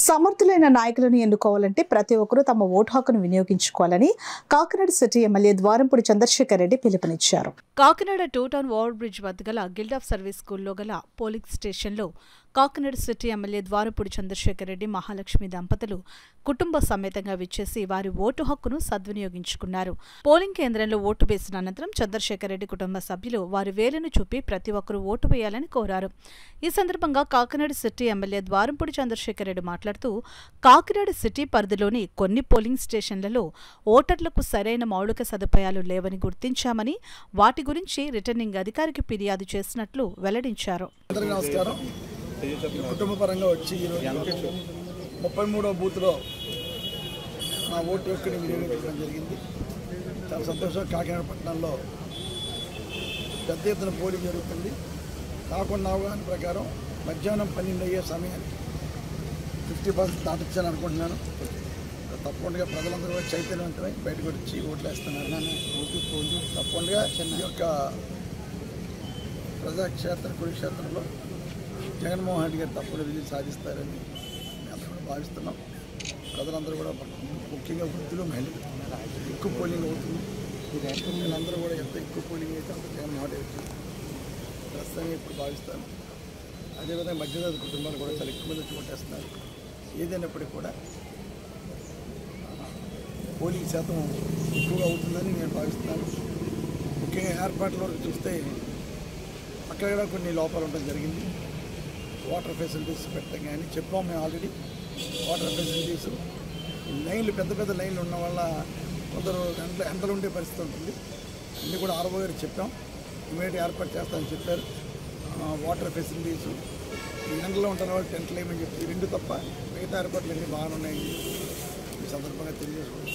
సమర్థులైన నాయకులను ఎన్నుకోవాలంటే ప్రతి ఒక్కరూ తమ ఓటు హక్కును వినియోగించుకోవాలని కాకినాడ సిటీ ఎమ్మెల్యే ద్వారంపూడి చంద్రశేఖర్ రెడ్డి పిలుపునిచ్చారు. కాకినాడ 2 టౌన్ ఓవర్ బ్రిడ్జ్ వద్ద గల గిల్డ్ ఆఫ్ సర్వీస్ స్కూల్లో గల పోలింగ్ స్టేషన్లో కాకినాడ సిటీ ఎమ్మెల్యే ద్వారంపూడి చంద్రశేఖర్ రెడ్డి మహాలక్ష్మి దంపతులు కుటుంబ సమేతంగా విచ్చేసి వారి ఓటు హక్కును సద్వినియోగించుకున్నారు. పోలింగ్ కేంద్రంలో ఓటు వేసిన అనంతరం చంద్రశేఖర్ రెడ్డి కుటుంబ సభ్యులు వారి వేలును చూపి ప్రతి ఒక్కరూ ఓటు వేయాలని కోరారు. ఈ సందర్భంగా కాకినాడ సిటీ ఎమ్మెల్యే ద్వారంపూడి చంద్రశేఖర్ రెడ్డి మాట్లాడుతూ కాకినాడ సిటీ పరిధిలోని కొన్ని పోలింగ్ స్టేషన్లలో ఓటర్లకు సరైన మౌలిక సదుపాయాలు లేవని గుర్తించామని వాటి గురించి రిటర్నింగ్ అధికారికి ఫిర్యాదు చేసినట్లు వెల్లడించారు. కుటుంబపరంగా వచ్చి 33వ బూత్లో నా ఓటు హక్కుని వినియోగించడం జరిగింది. చాలా సంతోషం. కాకినాడ పట్టణంలో పెద్ద ఎత్తున పోలింగ్ జరుగుతుంది. కాకుండా అవగాహన ప్రకారం మధ్యాహ్నం 12 అయ్యే సమయానికి 50% దాటించాలని అనుకుంటున్నాను. తప్పకుండా ప్రజలందరూ కూడా చైతన్యవంతమై బయటకు వచ్చి ఓట్లు వేస్తున్నారు. తప్పకుండా ఈ యొక్క ప్రజాక్షేత్ర కురుక్షేత్రంలో జగన్మోహన్ రెడ్డి గారు తప్పకుండా విజయం సాధిస్తారని మేము కూడా భావిస్తున్నాం. ప్రజలందరూ కూడా ముఖ్యంగా వృద్ధులు మహిళలు ఎక్కువ పోలింగ్ అవుతుంది. వీళ్ళందరూ కూడా ఎంత ఎక్కువ పోలింగ్ అయితే అంత జగన్మోహన్ రెడ్డి ప్రస్తుతంగా ఇప్పుడు భావిస్తాను. అదేవిధంగా మధ్యతరగతి కుటుంబాలు కూడా చాలా ఎక్కువ మంది ఓటేస్తున్నారు. ఏదైనప్పటికీ కూడా పోలింగ్ శాతం ఎక్కువగా అవుతుందని నేను భావిస్తున్నాను. ముఖ్యంగా ఏర్పాట్ల వరకు చూస్తే అక్కడ కొన్ని లోపాలు ఉండడం జరిగింది. వాటర్ ఫెసిలిటీస్ పెట్టడం కానీ చెప్పాము మేము ఆల్రెడీ. వాటర్ ఫెసిలిటీస్ లైన్లు పెద్ద లైన్లు ఉన్న వల్ల కొందరు ఎండలు ఉండే పరిస్థితి ఉంటుంది. అన్నీ కూడా ఆర్ఓ గారు చెప్పాం, ఇమీడియట్ ఏర్పాటు చేస్తామని చెప్పారు. వాటర్ ఫెసిలిటీస్ ఎండలో ఉంటున్న వాళ్ళు టెంట్లు వేయమని చెప్పి 2 తప్ప మిగతా ఏర్పాట్లు అన్నీ బాగానే ఉన్నాయి. ఈ సందర్భంగా తెలియజేసుకుంటాం.